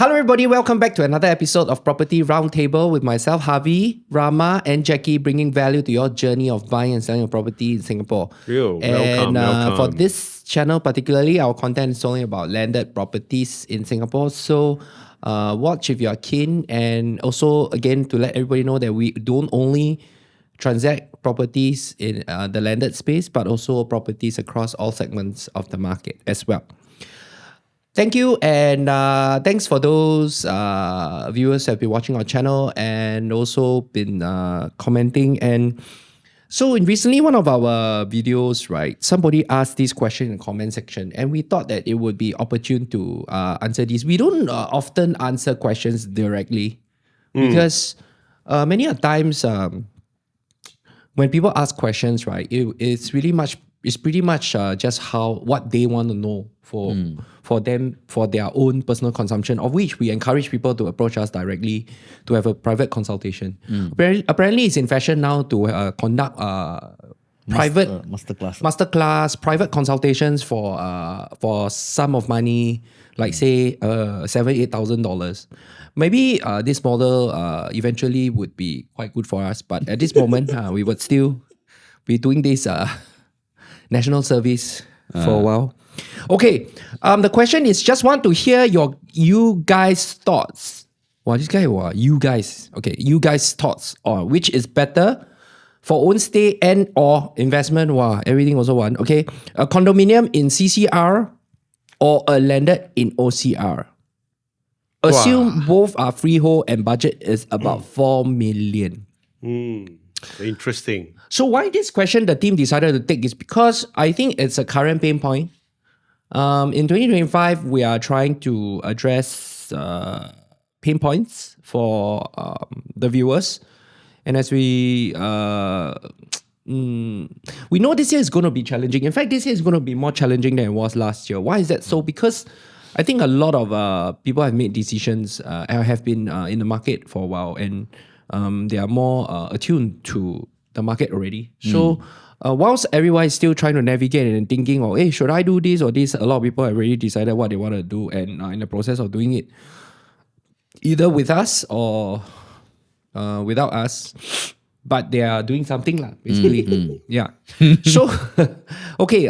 Hello everybody, welcome back to another episode of Property Roundtable with myself, Harvey, Rama and Jackie, bringing value to your journey of buying and selling a property in Singapore. Welcome. For this channel particularly, our content is only about landed properties in Singapore. So watch if you are keen, and also again to let everybody know that we don't only transact properties in the landed space, but also properties across all segments of the market as well. Thank you, and thanks for those viewers who have been watching our channel and also been commenting. And so recently, one of our videos, right, somebody asked this question in the comment section, and we thought that it would be opportune to answer these. We don't often answer questions directly because many a times when people ask questions, right, it's pretty much just what they want to know for them, for their own personal consumption, of which we encourage people to approach us directly to have a private consultation. Apparently it's in fashion now to conduct private masterclass, private consultations for sum of money, like say $7,000-8,000. Maybe this model eventually would be quite good for us, but at this moment we would still be doing this national service for a while. Okay, the question is, just want to hear you guys' thoughts. Wow, this guy, you guys. Okay, you guys' thoughts on which is better for own stay and or investment. Wow, everything also one. Okay, a condominium in CCR or a landed in OCR. Assume both are freehold and budget is about 4 million. Interesting. So why this question the team decided to take is because I think it's a current pain point. In 2025, we are trying to address pain points for the viewers. And as we know this year is going to be challenging. In fact, this year is going to be more challenging than it was last year. Why is that so? Because I think a lot of people have made decisions and have been in the market for a while, and they are more attuned to the market already. So whilst everyone is still trying to navigate and thinking, hey, should I do this or this? A lot of people have already decided what they want to do and are in the process of doing it, either with us or without us. But they are doing something, basically. Yeah. So, okay.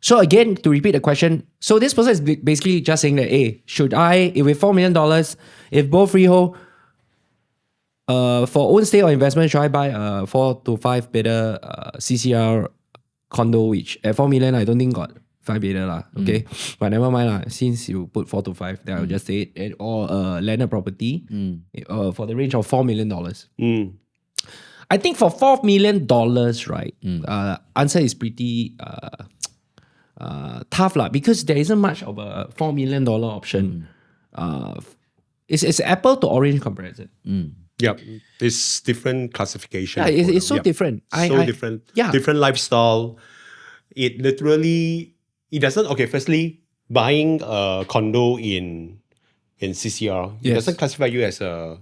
So again, to repeat the question, so this person is basically just saying that, hey, should I, if with $4 million, if both freehold, for own stay or investment, should I buy a 4 to 5 bedder CCR condo, which at 4 million, I don't think got 5 bedder okay? But never mind since you put 4 to 5, then I'll just say it, or a landed property for the range of $4 million. I think for $4 million, right, answer is pretty tough because there isn't much of a $4 million option. It's apple to orange comparison. Yep. It's different classification. Yeah, it's so different. Different. Yeah. Different lifestyle. It literally, it doesn't, okay, firstly, buying a condo in CCR, it doesn't classify you as a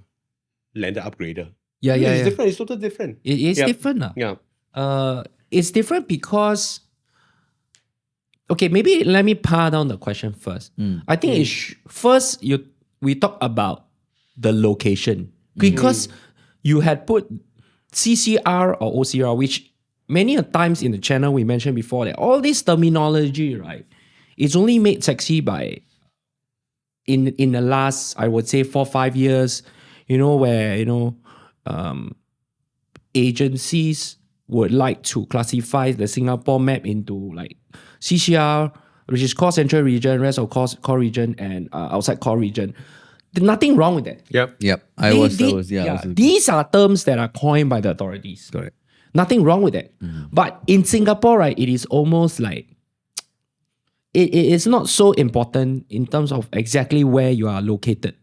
landed upgrader. It's different. It's totally different. It is different. It's different because, okay, maybe let me par down the question first. I think first we talk about the location. Because you had put CCR or OCR, which many a times in the channel we mentioned before that all this terminology, right, it's only made sexy by in the last, I would say, 4-5 years, where agencies would like to classify the Singapore map into like CCR, which is core central region, rest of core region, and outside core region. Nothing wrong with that. Yep. These are terms that are coined by the authorities. Correct. Nothing wrong with that. But in Singapore, right, it is almost like it is not so important in terms of exactly where you are located.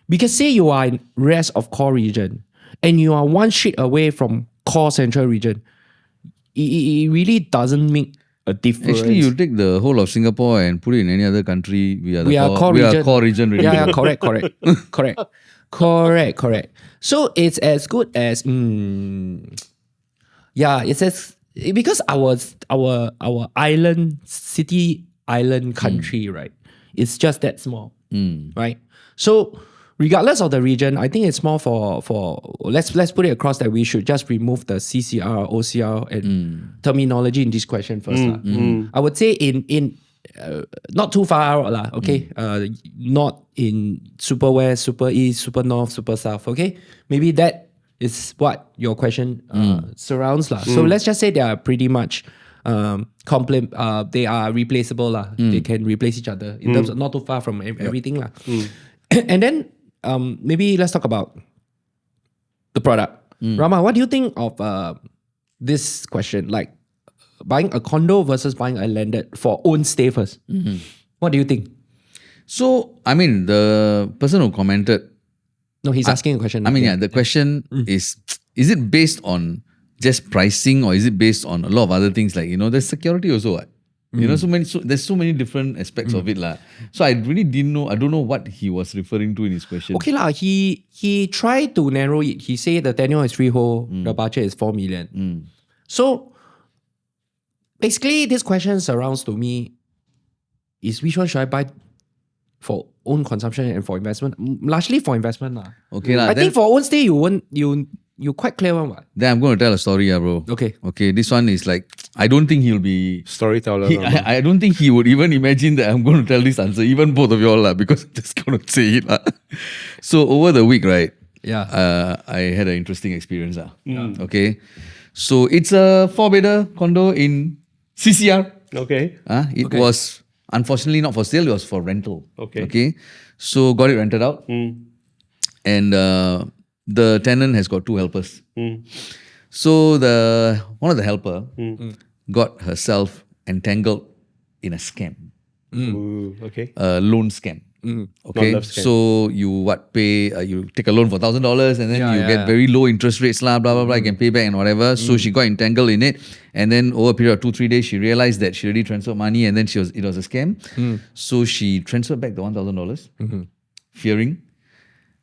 Because say you are in rest of core region and you are one street away from core central region, it really doesn't make a difference. Actually, you take the whole of Singapore and put it in any other country, we are core region. Really. Yeah, correct. So it's as good as it's as, because our island country, right, it's just that small. right? So regardless of the region, I think it's more for let's put it across that we should just remove the CCR, OCR, and terminology in this question first. I would say in not too far out lah, okay? Not in super west, super east, super north, super south, okay? Maybe that is what your question surrounds lah. So let's just say they are pretty much they are replaceable lah. They can replace each other in terms of not too far from everything lah. And then maybe let's talk about the product. Rama, what do you think of this question? Like buying a condo versus buying a landed for own stay first. What do you think? So, I mean, the person who commented, No, he's asking a question. I mean, the question is it based on just pricing or is it based on a lot of other things like, there's security also, what? There's so many different aspects of it lah. So I really didn't know, I don't know what he was referring to in his question. Okay lah, he tried to narrow it. He said the tenure is freehold, the budget is 4 million. So basically this question surrounds to me is which one should I buy for own consumption and for investment? Largely for investment lah. Okay lah. I think for own stay you quite clear one what? Then I'm going to tell a story, bro. Okay. Okay, this one is like, I don't think he'll be... Storyteller. I don't think he would even imagine that I'm going to tell this answer, even both of you all lah, because I'm just going to say it lah. So over the week, right? Yeah. I had an interesting experience lah. Okay. So it's a 4-bedder condo in CCR. Okay. It was unfortunately not for sale, it was for rental. Okay. Okay. So got it rented out. And the tenant has got 2 helpers. So one of the helper got herself entangled in a scam. Ooh, okay. A loan scam. Okay. Not love scam. So you take a loan for $1,000 and then you get very low interest rates, blah, blah, blah, you can pay back and whatever. So she got entangled in it. And then over a period of 2-3 days, she realized that she already transferred money and then it was a scam. So she transferred back the $1,000, fearing.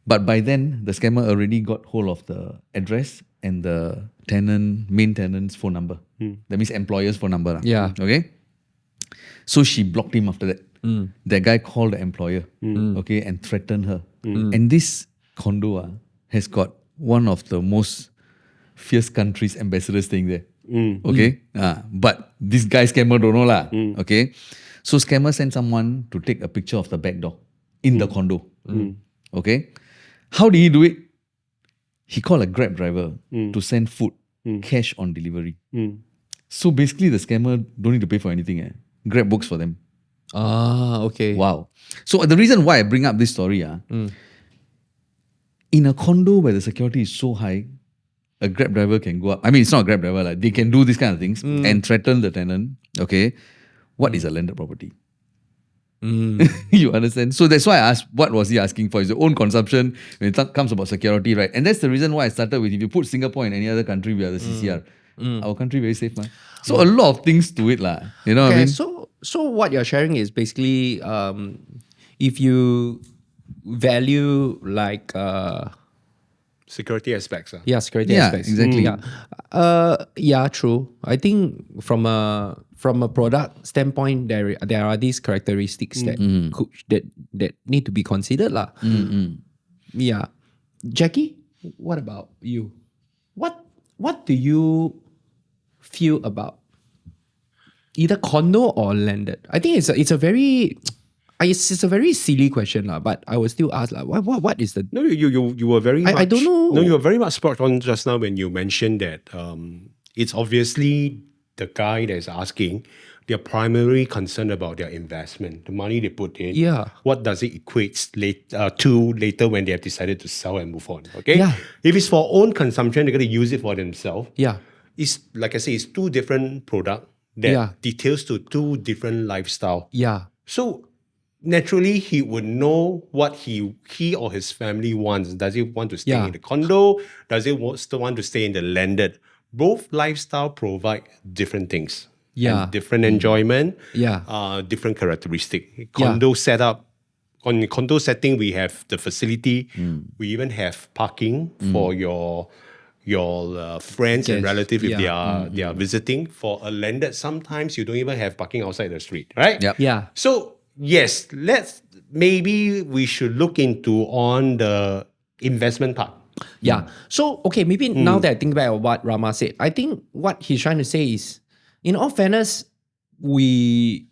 But by then, the scammer already got hold of the address and the main tenant's phone number. That means employer's phone number. Yeah. Okay. So she blocked him after that. That guy called the employer, okay, and threatened her. And this condo has got one of the most fierce countries' ambassadors staying there. Okay. But this guy scammer don't know lah. Okay. So scammer sent someone to take a picture of the back door in the condo. Okay. How did he do it? He called a Grab driver to send food, cash on delivery. So basically, the scammer don't need to pay for anything. Grab books for them. Okay. Wow. So the reason why I bring up this story, in a condo where the security is so high, a Grab driver can go up. I mean, it's not a Grab driver, like, they can do these kind of things and threaten the tenant. Okay. What is a landed property? You understand? So that's why I asked, what was he asking for? His own consumption when it comes about security, right? And that's the reason why I started with, if you put Singapore in any other country, we are the CCR. Our country very safe, man. So a lot of things to it, lah. You know what I mean? So what you're sharing is basically if you value like Security aspects. security Yeah, aspects. exactly. True. I think from a product standpoint, there are these characteristics that that need to be considered lah. Yeah, Jackie, what about you? What do you feel about either condo or landed? I think it's a very silly question lah, but I will still ask lah. What is the? No, you were very. I don't know. No, you were very much spot on just now when you mentioned that it's obviously the guy that is asking. They're primarily concerned about their investment, the money they put in. Yeah. What does it equate to later when they have decided to sell and move on? Okay. Yeah. If it's for own consumption, they're going to use it for themselves. Yeah. It's like I say, it's 2 different products that details to 2 different lifestyle. Yeah. So naturally, he would know what he or his family wants. Does he want to stay in the condo? Does he still want to stay in the landed? Both lifestyle provide different things. And different enjoyment. Different characteristic. Condo setup. On the condo setting, we have the facility. We even have parking for your friends and relatives if they are visiting. For a landed, sometimes you don't even have parking outside the street, right? Yep. Yeah. So yes, maybe we should look into on the investment part. Yeah. So, okay, maybe now that I think back of what Rama said, I think what he's trying to say is, in all fairness, we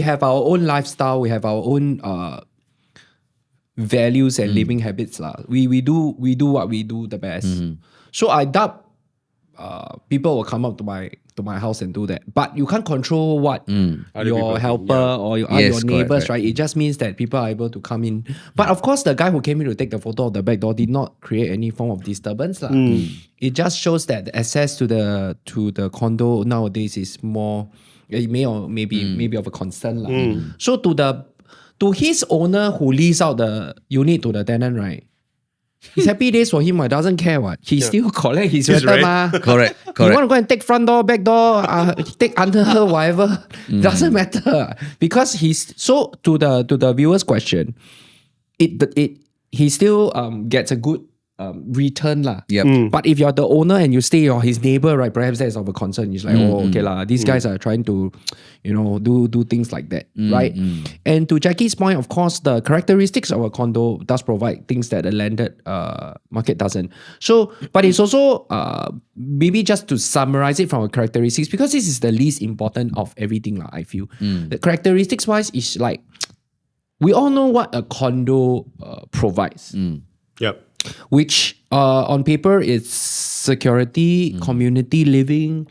have our own lifestyle, we have our own values and living habits. We do what we do the best. So I doubt people will come up to my house and do that. But you can't control what Other your people do, helper or your Yes, neighbors, correct. right? It just means that people are able to come in. But of course, the guy who came in to take the photo of the back door did not create any form of disturbance. It just shows that the access to the condo nowadays is more, it may or maybe of a concern. So to his owner who lease out the unit to the tenant, right? It's happy days for him. Doesn't care what. He still collect his rental rent. ma. Correct. You want to go and take front door, back door, take under her, whatever. Doesn't matter. Because he's so to the viewer's question, he still gets a good return lah. Yep. But if you're the owner and you stay or his neighbor, right, perhaps that's of a concern. It's like, okay lah, these guys are trying to, do things like that, right? And to Jackie's point, of course, the characteristics of a condo does provide things that the landed market doesn't. So, but it's also maybe just to summarize it from a characteristics, because this is the least important of everything lah, I feel. The characteristics wise is like, we all know what a condo provides. Yep. Which on paper is security, community living,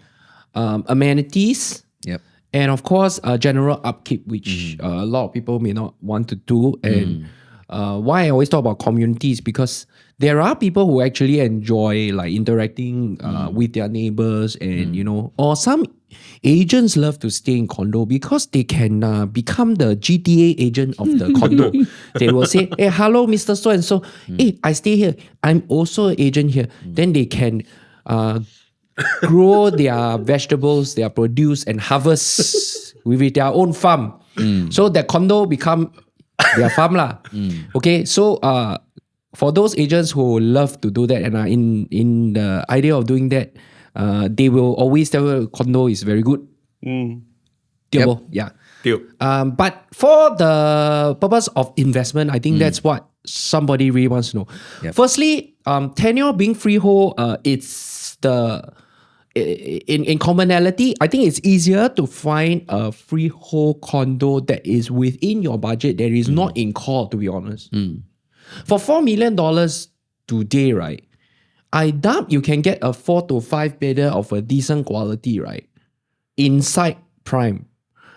amenities, Yep. and of course general upkeep, which a lot of people may not want to do. And why I always talk about communities, because there are people who actually enjoy like interacting with their neighbors, and or some agents love to stay in condo because they can become the GTA agent of the condo. They will say, hey, hello, Mr. So and so. Hey, I stay here. I'm also an agent here. Then they can grow their vegetables, their produce, and harvest with their own farm. So that condo become their farm lah. Okay, so for those agents who love to do that and are in the idea of doing that, they will always tell you condo is very good. Yep. Yeah. Deal. But for the purpose of investment, I think that's what somebody really wants to know. Yep. Firstly, tenure being freehold, it's in commonality, I think it's easier to find a freehold condo that is within your budget, that is not in call, to be honest. For $4 million today, right? I doubt you can get a 4 to 5 bedder of a decent quality, right? Inside prime.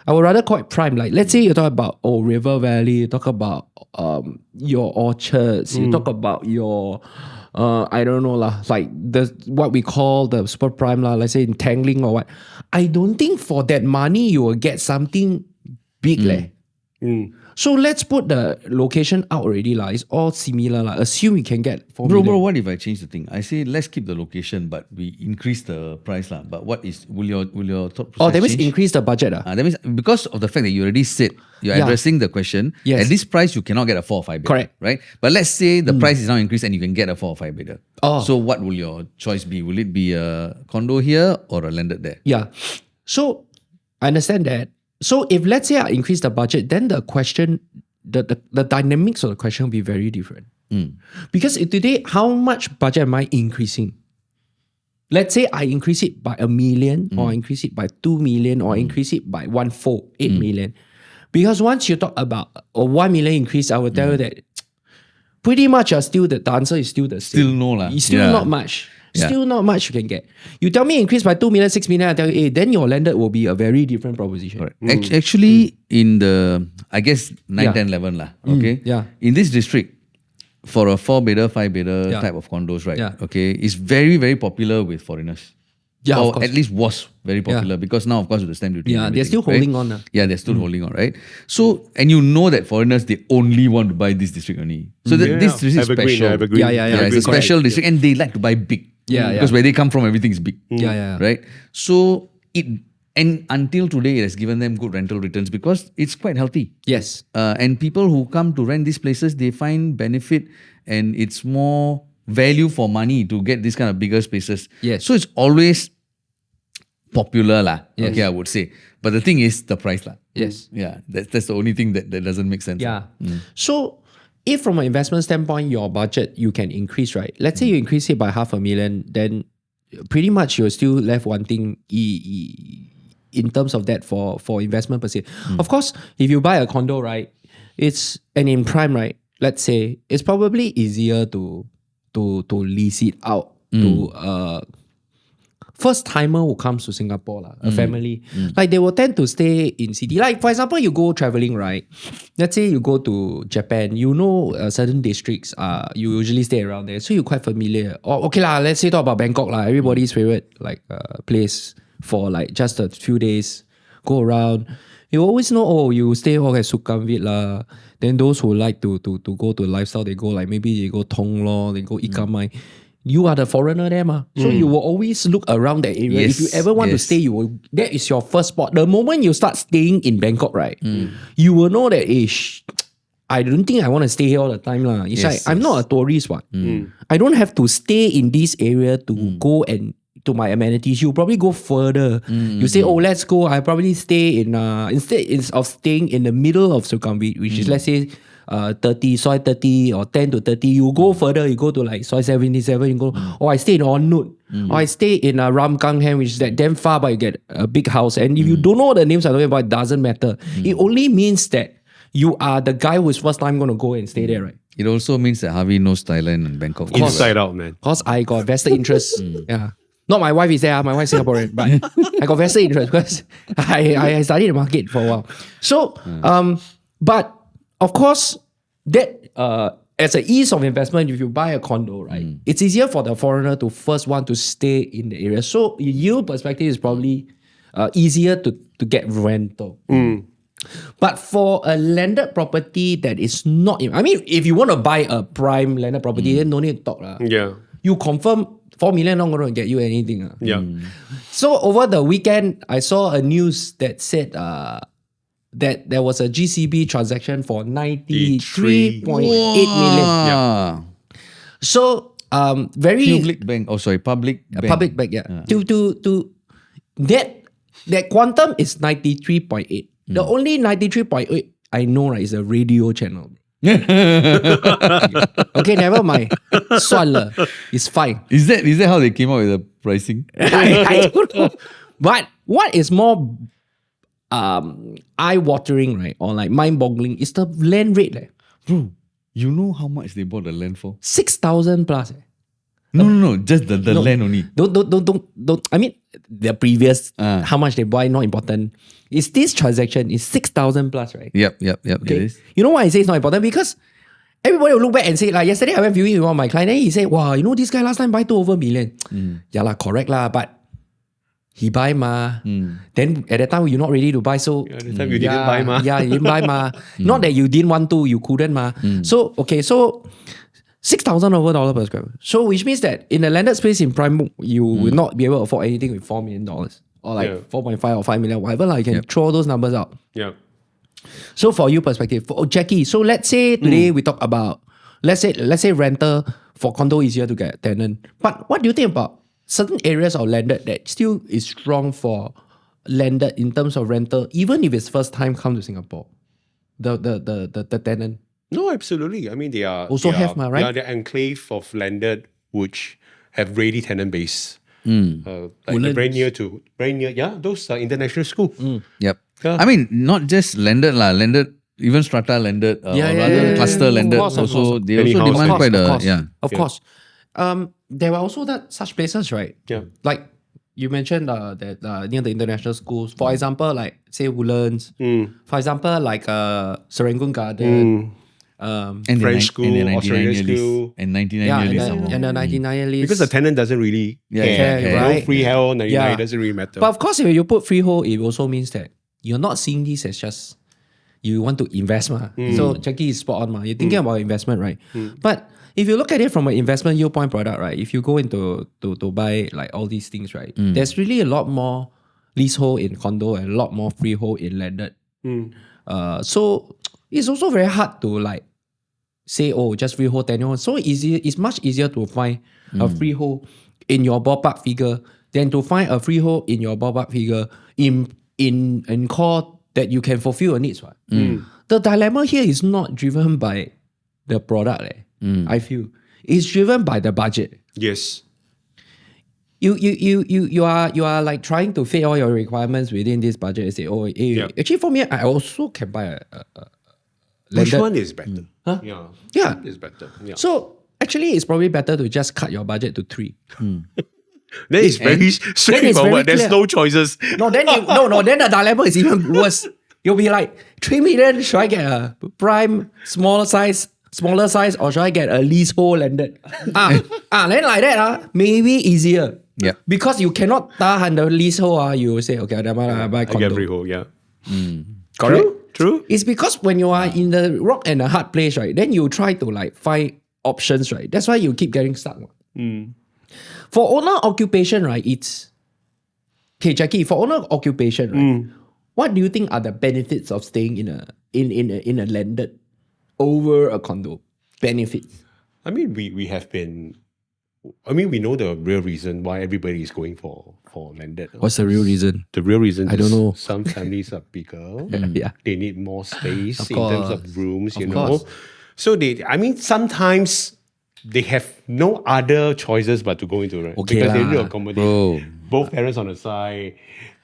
I would rather call it prime. Like, let's say you talk about River Valley, you talk about your orchards, you talk about your I don't know lah, like what we call the super prime lah, let's say in Tangling or what. I don't think for that money you will get something big leh. So let's put the location out already lah. It's all similar lah. Assume we can get 4 Bro, million. what if I change the thing? I say let's keep the location, but we increase the price lah. But what is will your thought process Oh, that means change? increase the budget ah. That means because of the fact that you already said you're Yeah. addressing the question, Yes. at this price you cannot get a 4 or 5 bedder. Correct. Right? But let's say the price is now increased and you can get a 4 or 5 bedder. Oh. So what will your choice be? Will it be a condo here or a landed there? Yeah. So I understand that. So if let's say I increase the budget, then the question, the dynamics of the question will be very different. Because today, how much budget am I increasing? Let's say I increase it by $1 million, or increase it by 2 million, or increase it by 1/4, 8 million. Because once you talk about a 1 million increase, I will tell you that pretty much the answer is still the same. Still no lah. It's still Yeah. not much. Yeah. Still not much you can get. You tell me increase by 2 million, 6 million, I tell you, then your landed will be a very different proposition. Actually, in the, I guess, 9, Yeah. 10, 11 lah. Okay? yeah. In this district, for a 4 bedder, 5 bedder Yeah. type of condos, right? Yeah. Okay, it's very, very popular with foreigners. Yeah, or of course. at least was very popular because now, of course, with the stamp duty. Yeah, and they're still everything, holding right? on. Yeah, they're still holding on, right? So, and you know that foreigners, they only want to buy this district only. So this district is special. Evergreen. Yeah, Yeah, it's a Correct. special district and they like to buy big. Yeah, Because yeah. where they come from, everything is big. Yeah. Right? So, and until today, it has given them good rental returns because it's quite healthy. Yes. And people who come to rent these places, they find benefit and it's more value for money to get these kind of bigger spaces. Yes. So it's always popular lah. Okay, I would say. But the thing is the price lah. Yes. Yeah, that's the only thing that doesn't make sense. Yeah. So if from an investment standpoint, your budget you can increase, right? Let's say you increase it by $500,000, then pretty much you're still left wanting in terms of that for investment per se. Of course, if you buy a condo, right, and in prime, right, let's say it's probably easier to lease it out to first timer who comes to Singapore, a family. Like they will tend to stay in city. Like for example, you go traveling, right? Let's say you go to Japan, you know certain districts, you usually stay around there, so you're quite familiar. Or okay lah, let's say talk about Bangkok everybody's favorite place for like just a few days, go around. You always know, you stay at Sukhumvit lah. Then those who like to go to lifestyle, they go like maybe they go Thong Lo, they go Ikan Mai. You are the foreigner there, ma. So you will always look around that area. Yes, If you ever want to stay, that is your first spot. The moment you start staying in Bangkok, right, you will know that, I don't think I want to stay here all the time. It's like, I'm not a tourist, what. I don't have to stay in this area to go and to my amenities. You probably go further. You say, let's go. I probably stay in, instead of staying in the middle of Sukhumvit, which is, let's say, 30, Soi 30 or 10 to 30, you go further, you go to like Soi 77, you go, I stay in Onut, or I stay in Ram Kang Hen, which is like damn far, but you get a big house. And if you don't know the names I'm talking about, it doesn't matter. It only means that you are the guy who's first time going to go and stay there, right? It also means that Harvey knows Thailand and Bangkok. Inside out, man. Because I got vested interest. Yeah. Not my wife is there, my wife's Singaporean, but I got vested interest because I studied the market for a while. So, but of course, that as an ease of investment, if you buy a condo, right, it's easier for the foreigner to first want to stay in the area. So, yield perspective is probably easier to get rental. But for a landed property that is not, if you want to buy a prime landed property, then no need to talk. Yeah. You confirm 4 million not going to get you anything. Yeah. So over the weekend, I saw a news that said that there was a GCB transaction for 93.8 million. Yeah. So very Public bank. Public bank. public bank, yeah. To that quantum is 93.8. The only 93.8 I know, right, is a radio channel. Okay, never mind. 算了, it's fine. Is that how they came up with the pricing? I don't know. But what is more eye-watering, right, or like mind-boggling is the land rate. Bro, you know how much they bought the land for? 6,000 plus. No, just the land only. Don't. I mean, the previous, how much they buy, not important. Is this transaction is 6,000 plus, right? Yep. Okay. It is. You know why I say it's not important? Because everybody will look back and say, like yesterday I went viewing with one of my clients, and he said, wow, this guy last time buy 2 over million. Yeah lah, correct lah, but he buy ma. Then at that time you're not ready to buy, so At the time you didn't buy ma. Yeah, you didn't buy ma. Not that you didn't want to, you couldn't ma. So okay, so 6,000 over dollar per square. So which means that in the landed space in prime, you will not be able to afford anything with $4 million. Or like 4.5 or 5 million, whatever. You can throw those numbers out. Yeah. So for you perspective, for Jackie, so let's say today we talk about, let's say rental for condo easier to get a tenant. But what do you think about certain areas of landed that still is strong for landed in terms of rental, even if it's first time come to Singapore? The tenant. No, absolutely. I mean, they are Also they have, are, right? Yeah, they're enclave of landed which have ready tenant base. Like very near. Yeah, those are international school. Yep. Yeah. I mean, not just landed lah, landed, even strata landed, or rather cluster landed. Of course. They Any also house, demand quite Of course. There are also such places, right? Yeah. Like you mentioned that near the international schools. For example, like say Woodlands. For example, like Serangoon Garden. and French school, Australian school. and 99 Yeah, year lease some more. and the 99 lease. Because the tenant doesn't really care, care. right? No freehold, 99 Yeah. doesn't really matter. But of course, if you put freehold, it also means that you're not seeing this as just you want to invest. So Jackie is spot on. You're thinking about investment, right? But if you look at it from an investment yield point product, right? If you go into to buy like all these things, right? There's really a lot more leasehold in condo and a lot more freehold in landed. So it's also very hard to like say, just freehold tenure. So easy. It's much easier to find a freehold in your ballpark figure than to find a freehold in your ballpark figure in core that you can fulfill your needs. Right? The dilemma here is not driven by the product. I feel it's driven by the budget. Yes. You are like trying to fit all your requirements within this budget and say, actually for me, I also can buy a Which landed. one is better? Huh? Yeah. Yeah. Which one is better? Yeah. So actually, it's probably better to just cut your budget to 3. That is very straightforward. There's clear. no choices. No, then then the dilemma is even worse. You'll be like, 3 million, should I get a prime, smaller size, or should I get a leasehold landed? Then like that, maybe easier. Yeah. Because you cannot tahan the leasehold, you will say, okay, I buy I condo. get freehold, yeah. Correct? True. It's because when you are in the rock and a hard place, right, then you try to like find options, right? That's why you keep getting stuck. For owner occupation, right, it's... Okay, Jackie, for owner occupation, right, what do you think are the benefits of staying in a landed over a condo? Benefits. I mean, we have been... I mean, we know the real reason why everybody is going for landed. What's the real reason? The real reason I don't know. Some families are bigger. Yeah. They need more space Of in terms course. of rooms, you Of know. course. So sometimes they have no other choices but to go into it. Okay because they need to lah. accommodate Bro, both parents on the side.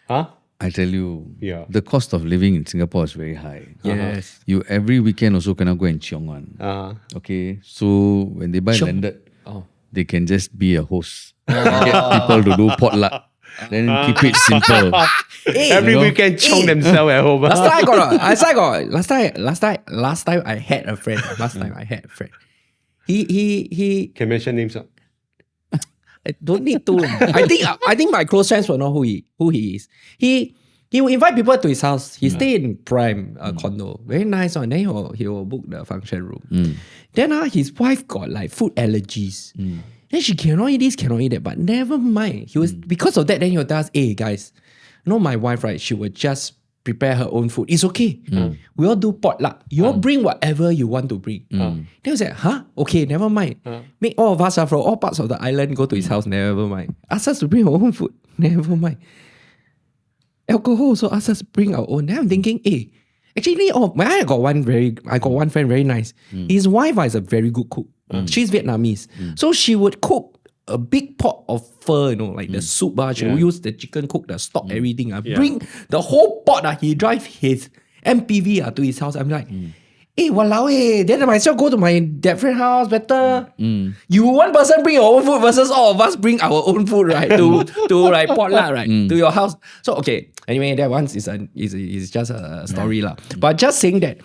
Huh? I tell you, Yeah. the cost of living in Singapore is very high. Yes. You every weekend also cannot go and chiong one. Okay, so when they buy Chiong? landed, Oh. they can just be a host. Get people to do potluck. Then keep it simple. Every weekend chong themselves at home. Last time I had a friend. He Can mention names. I don't need to. I think my close friends will know who he is. He will invite people to his house. He stay in prime condo. Very nice one. Then he will book the function room. Then his wife got like food allergies. Then she cannot eat this, cannot eat that. But never mind. He was because of that, then he will tell us, hey guys, you know my wife, right? She would just prepare her own food. It's okay. We all do potluck. You all bring whatever you want to bring. Then I was like, huh? Okay, never mind. Make all of us from all parts of the island go to his house. Never mind. Ask us to bring our own food. Never mind. Alcohol also ask us to bring our own. Then I'm thinking, hey, actually, I got one friend very nice. His wife is a very good cook. She's Vietnamese. So she would cook a big pot of pho, like the soup. She will use the chicken, cook the stock, everything. Bring the whole pot. He drive his MPV to his house. I'm like, hey, walao, then I myself go to that friend house better. You one person bring your own food versus all of us bring our own food, right? to like potluck, right? To your house. So okay. Anyway, that one is just a story lah. But just saying that.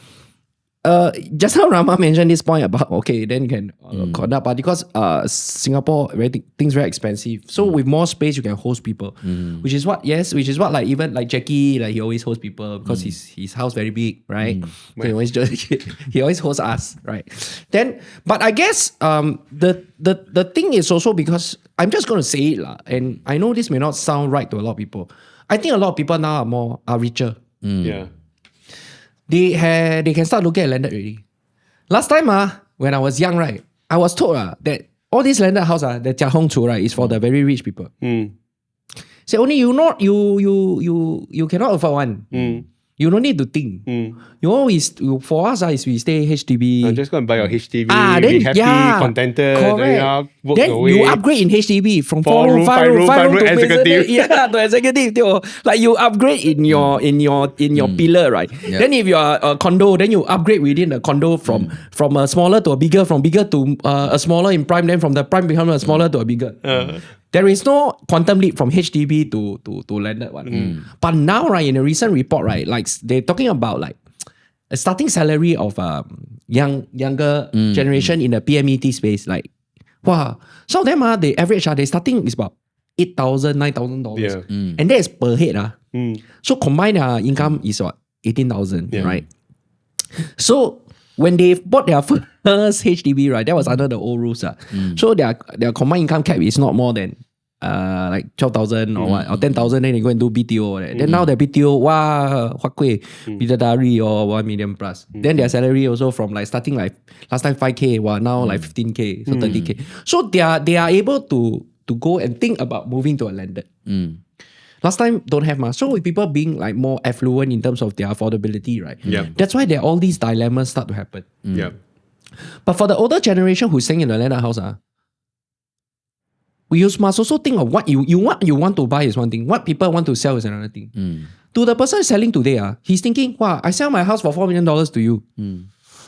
Just how Rama mentioned this point about then you can conduct party because Singapore things very expensive. So with more space you can host people, which is what like even like Jackie, like he always hosts people because his house very big, right? So he always hosts us, right? Then but I guess the thing is also because I'm just gonna say it lah, and I know this may not sound right to a lot of people. I think a lot of people now are richer. Yeah. They can start looking at landed already. Last time when I was young, right, I was told that all these landed house the Jia Hong Chu, right, is for the very rich people. Say only you cannot afford one. You don't need to think. You always for us is we stay HDB. Just go and buy your HDB. Then, be happy, contented. Correct. Work Then your way. you upgrade in HDB from 4 room, 5 room to executive. to executive. Like you upgrade in your pillar, right? Yeah. Then if you are a condo, then you upgrade within the condo from a smaller to a bigger, from bigger to a smaller in prime, then from the prime become a smaller to a bigger. There is no quantum leap from HDB to landed one. But now, right, in a recent report, right, like they're talking about like a starting salary of younger generation in the PMET space. Like, wow, some of them the average they starting is about $8,000, $9,000, Yeah. and that is per head. So combined income is what 18,000, right? So when they bought their first HDB, right, that was under the old rules. So their combined income cap is not more than like 12,000 or what, or 10,000, then they go and do BTO. Then now the BTO, huat kueh, bidadari or 1 million plus. Then their salary also from like starting like last time 5K, now like 15K, so 30K. So they are able to to go and think about moving to a landed. Last time don't have much. So with people being like more affluent in terms of their affordability, right? Yeah. That's why there are all these dilemmas start to happen. Yeah. But for the older generation who's staying in a landed house, you must also think of what you want to buy is one thing. What people want to sell is another thing. To the person selling today, he's thinking, wow, I sell my house for $4 million to you.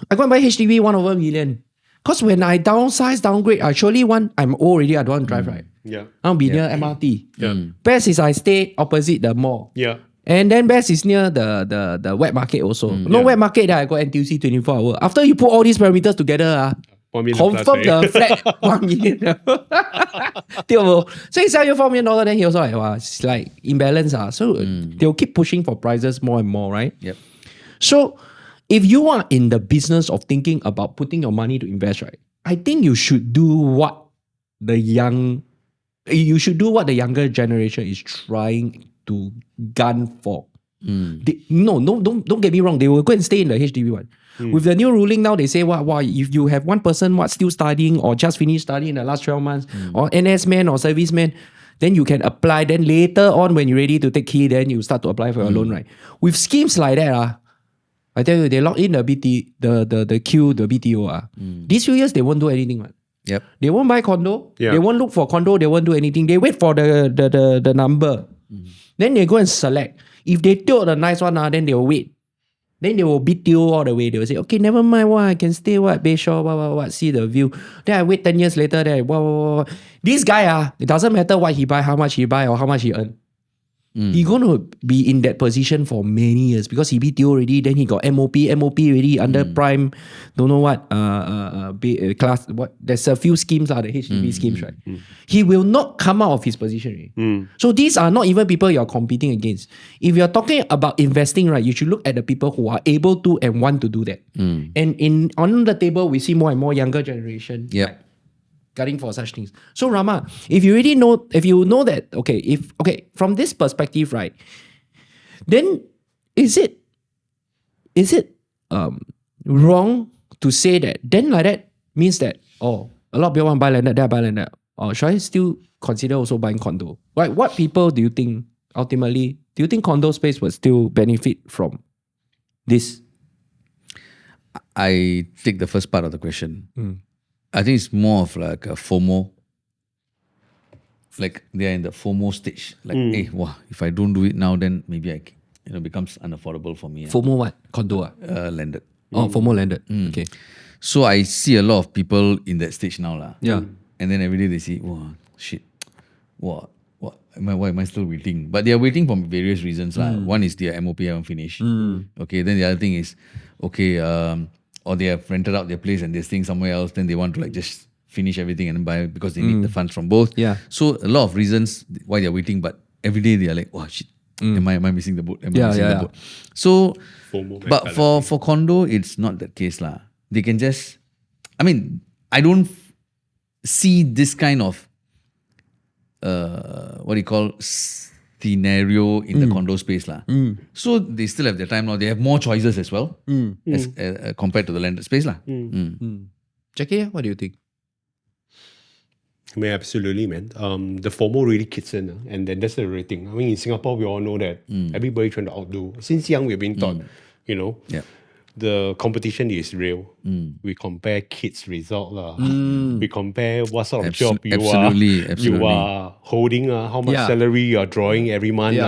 I go and buy HDB 1/1,000,000. Because when I downgrade, I surely I'm old already, I don't want to drive, right? Yeah. I want to be near MRT. Yeah. Best is I stay opposite the mall. Yeah. And then best is near the wet market also. No wet market, then I go NTUC 24 hours. After you put all these parameters together, 1 million confirm plus, the flat 1 million. So he sell you $4 million, then he also like, wow, it's like imbalance. So they'll keep pushing for prices more and more, right? Yep. So if you are in the business of thinking about putting your money to invest, right, I think you should do what the younger generation is trying to gun for. Don't get me wrong, they will go and stay in the HDB one. With the new ruling now, they say, if you have one person still studying or just finished studying in the last 12 months, or NS man or serviceman, then you can apply. Then later on, when you're ready to take key, then you start to apply for your loan, right? With schemes like that, I tell you, they lock in the queue, the BTO. These few years, they won't do anything. Right? Yep. They won't buy condo. Yeah. They won't look for condo. They won't do anything. They wait for the number. Then they go and select. If they took the nice one, then they will wait. Then they will BTO all the way. They will say, okay, never mind. I can stay Bayshore, see the view. Then I wait 10 years later. Then This guy, it doesn't matter what he buy, how much he buy, or how much he earn. He's going to be in that position for many years because he BTO already, then he got MOP already under prime, don't know what, class, what, there's a few schemes, the HDB schemes, right? He will not come out of his position. So these are not even people you're competing against. If you're talking about investing, right, you should look at the people who are able to and want to do that. And on the table, we see more and more younger generation. Yep. Gutting for such things. So Rama, if you know that, from this perspective, right, then is it wrong to say that then like that means that a lot of people want to buy landed, they buy landed. Or should I still consider also buying condo? Right? What people do you think ultimately, do you think condo space will still benefit from this? I take the first part of the question. I think it's more of like a FOMO. Like they're in the FOMO stage. Like, hey, if I don't do it now, then maybe it becomes unaffordable for me. FOMO what? Condo? Landed. Oh, FOMO landed. Okay. So I see a lot of people in that stage now. Yeah. And then every day they say, shit. Why am I still waiting? But they are waiting for various reasons. One is their MOP haven't finished. Okay, then the other thing is, or they have rented out their place and they're staying somewhere else, then they want to like just finish everything and buy because they need the funds from both. Yeah. So a lot of reasons why they're waiting, but every day they are like, shit, am I missing the boat? Am I missing the boat? So, FOMO but mentality. for condo, it's not that case lah. They can just, I don't see this kind of, scenario in the condo space lah. So they still have their time now. They have more choices as well as compared to the landed space lah. Jackie, what do you think? Absolutely, man. The FOMO really kicks in, and then that's the rating. In Singapore, we all know that everybody trying to outdo. Since young, we've been taught, the competition is real. We compare kids' result We compare what sort of job you are holding, how much salary you are drawing every month,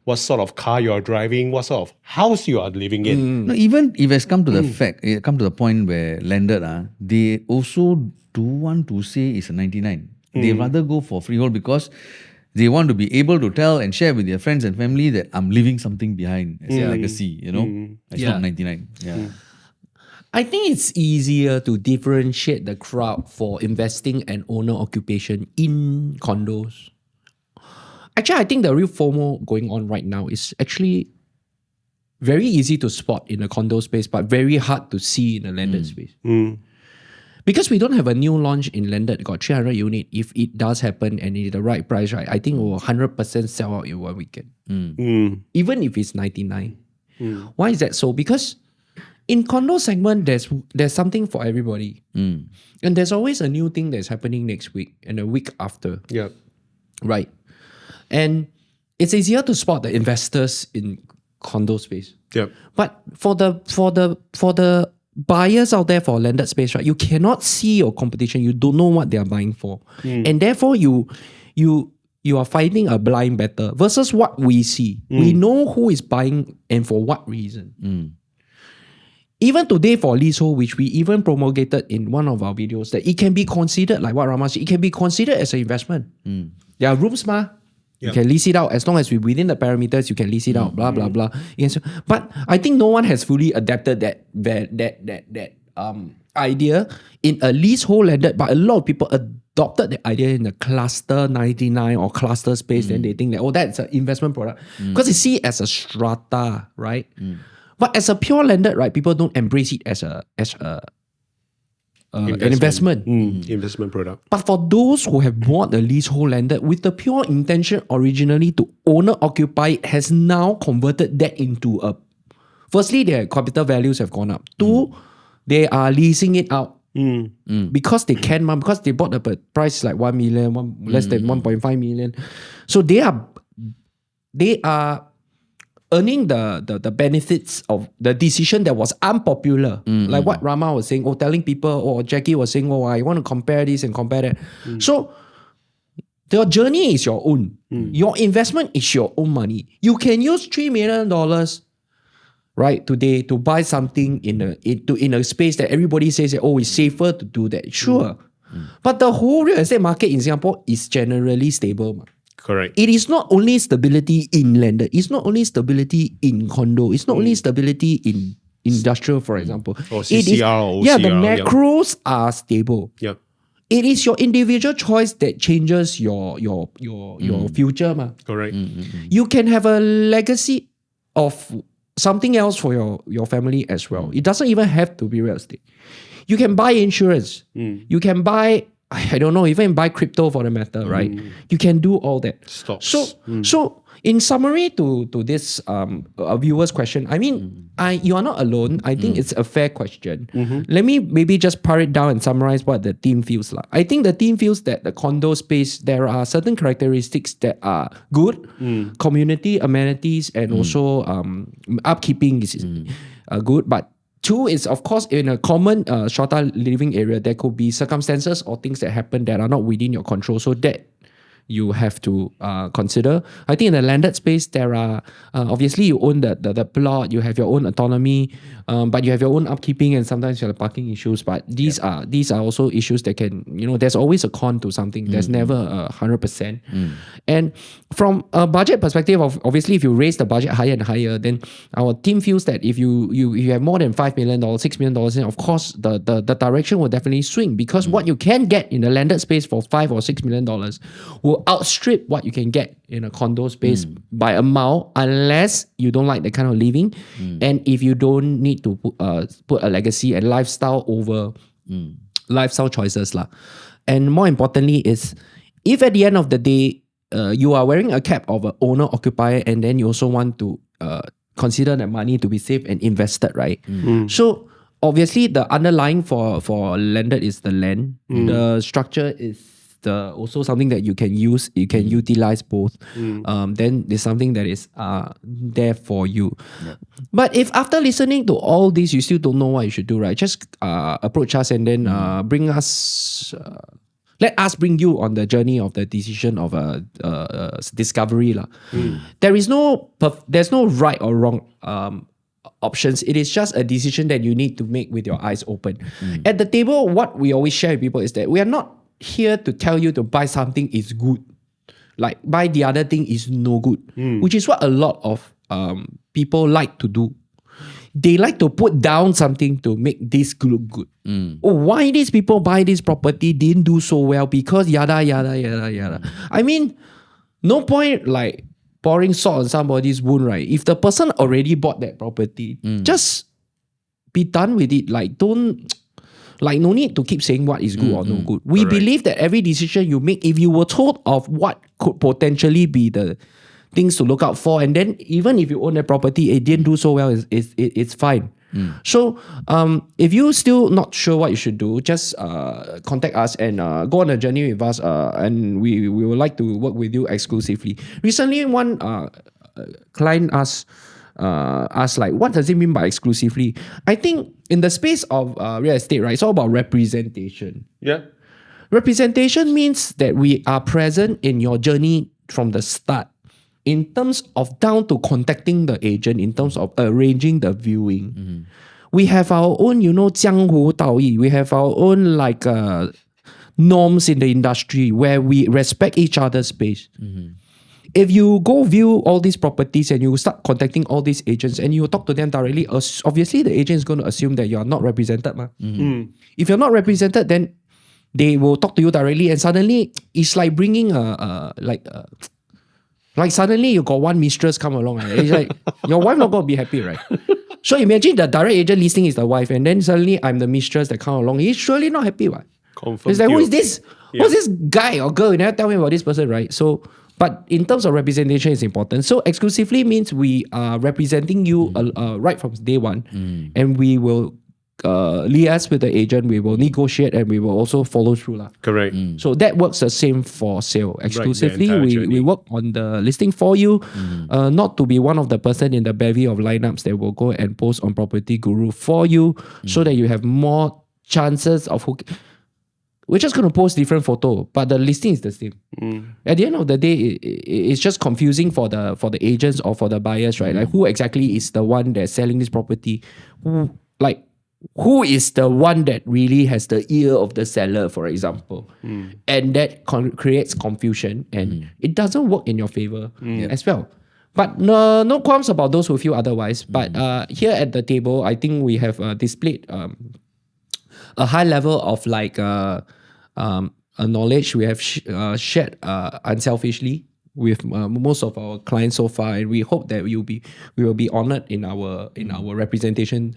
what sort of car you are driving, what sort of house you are living in. No, even if it's come to the point where landed, they also don't want to say it's a 99. They rather go for freehold because they want to be able to tell and share with their friends and family that I'm leaving something behind as a legacy, It's not 99. Yeah. I think it's easier to differentiate the crowd for investing and owner occupation in condos. Actually, I think the real FOMO going on right now is actually very easy to spot in the condo space, but very hard to see in the landed space. Because we don't have a new launch in landed, got 300 unit. If it does happen and it's the right price, right, I think it will 100% sell out in 1 weekend. Even if it's 99. Why is that so? Because in condo segment, there's something for everybody. And there's always a new thing that's happening next week and a week after. Yeah. Right. And it's easier to spot the investors in condo space. Yeah. But for the buyers out there for landed space, right, you cannot see your competition. You don't know what they are buying for. And therefore you are fighting a blind battle versus what we see. We know who is buying and for what reason. Even today for leasehold, which we even promulgated in one of our videos, that it can be considered, like what Rama said, it can be considered as an investment. There are rooms, you can lease it out as long as we're within the parameters. You can lease it out, blah blah blah. Yes, but I think no one has fully adapted that idea in a leasehold landed. But a lot of people adopted the idea in the cluster 99 or cluster space. Then they think that that's an investment product because they see it as a strata, right? But as a pure landed, right, people don't embrace it as an investment. Investment product. But for those who have bought the leasehold landed with the pure intention originally to owner occupy, it has now converted that into a. Firstly, their capital values have gone up. Two, they are leasing it out because they can, because they bought the price like 1 million, less than 1.5 million. So they are earning the benefits of the decision that was unpopular. Like what Rama was saying, telling people, or Jackie was saying, I want to compare this and compare that. So your journey is your own. Your investment is your own money. You can use $3 million right today to buy something in a space that everybody says that, it's safer to do that. Sure. But the whole real estate market in Singapore is generally stable. Correct. It is not only stability in landed. It's not only stability in condo. It's not only stability in industrial, for example. Or CCR or OCR. Yeah, the macros are stable. Yep. It is your individual choice that changes your future. Correct. You can have a legacy of something else for your family as well. It doesn't even have to be real estate. You can buy insurance. You can buy, I don't know, even buy crypto for the matter, right? You can do all that. Stocks. So in summary to this viewer's question, I mean, you are not alone. I think it's a fair question. Let me maybe just pare it down and summarize what the team feels like. I think the team feels that the condo space, there are certain characteristics that are good. Community, amenities, and also upkeeping is good. But two is, of course, in a common strata living area, there could be circumstances or things that happen that are not within your control. So that you have to consider. I think in the landed space, there are obviously you own the plot, you have your own autonomy, but you have your own upkeeping, and sometimes you have parking issues. But these are also issues that can, there's always a con to something. There's never 100%. And from a budget perspective, obviously, if you raise the budget higher and higher, then our team feels that if you have more than $5 million, $6 million, then of course the direction will definitely swing, because what you can get in the landed space for $5 or $6 million will outstrip what you can get in a condo space by a mile, unless you don't like that kind of living, and if you don't need to put a legacy and lifestyle over lifestyle choices lah. And more importantly is, if at the end of the day you are wearing a cap of an owner occupier, and then you also want to consider that money to be saved and invested, right? So obviously the underlying for landed is the land. The structure is also something that you can use, you can utilize both. Then there's something that is there for you. But if after listening to all this, you still don't know what you should do, right? Just approach us and then bring us. Let us bring you on the journey of the decision of discovery lah. There's no right or wrong options. It is just a decision that you need to make with your eyes open. At the table, what we always share with people is that we are not here to tell you to buy something is good, like buy the other thing is no good, which is what a lot of people like to do. They like to put down something to make this look good. Why these people buy this property didn't do so well because yada yada yada yada. I mean, no point like pouring salt on somebody's wound, right? If the person already bought that property, just be done with it. No need to keep saying what is good or no good. We believe that every decision you make, if you were told of what could potentially be the things to look out for, and then even if you own a property, it didn't do so well, it's fine. So if you still not sure what you should do, just contact us and go on a journey with us, and we would like to work with you exclusively. Recently, one client asked like, what does it mean by exclusively? I think in the space of real estate, right, it's all about representation. Yeah. Representation means that we are present in your journey from the start, in terms of down to contacting the agent, in terms of arranging the viewing. We have our own, 江湖道义. We have our own like norms in the industry where we respect each other's space. If you go view all these properties and you start contacting all these agents and you talk to them directly, obviously the agent is going to assume that you are not represented. If you're not represented, then they will talk to you directly, and suddenly it's like bringing like suddenly you got one mistress come along. Right? It's like your wife not going to be happy, right? So imagine the direct agent listing is the wife, and then suddenly I'm the mistress that come along. He's surely not happy, right? Confirm. It's like, who is this? Who's this guy or girl? You never tell me about this person, right? So, but in terms of representation, it's important. So exclusively means we are representing you right from day one, and we will liaise with the agent, we will negotiate, and we will also follow through. Correct. So that works the same for sale. Exclusively, entire we journey. work on the listing for you, not to be one of the person in the bevy of lineups that will go and post on Property Guru for you, so that you have more chances of we're just going to post different photo, but the listing is the same. At the end of the day, it's just confusing for the agents or for the buyers, right? Like, who exactly is the one that's selling this property? Who is the one that really has the ear of the seller, for example? And that creates confusion, and it doesn't work in your favor as well. But no qualms about those who feel otherwise. But here at the table, I think we have displayed a high level of like a knowledge we have shared unselfishly with most of our clients so far, and we hope that we will be honored in our representation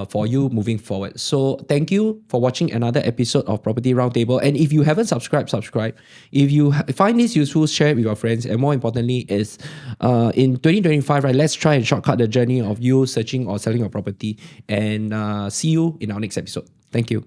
for you moving forward. So thank you for watching another episode of Property Roundtable. And if you haven't subscribed. If you find this useful, share it with your friends. And more importantly is in 2025, right, let's try and shortcut the journey of you searching or selling your property. And see you in our next episode. Thank you.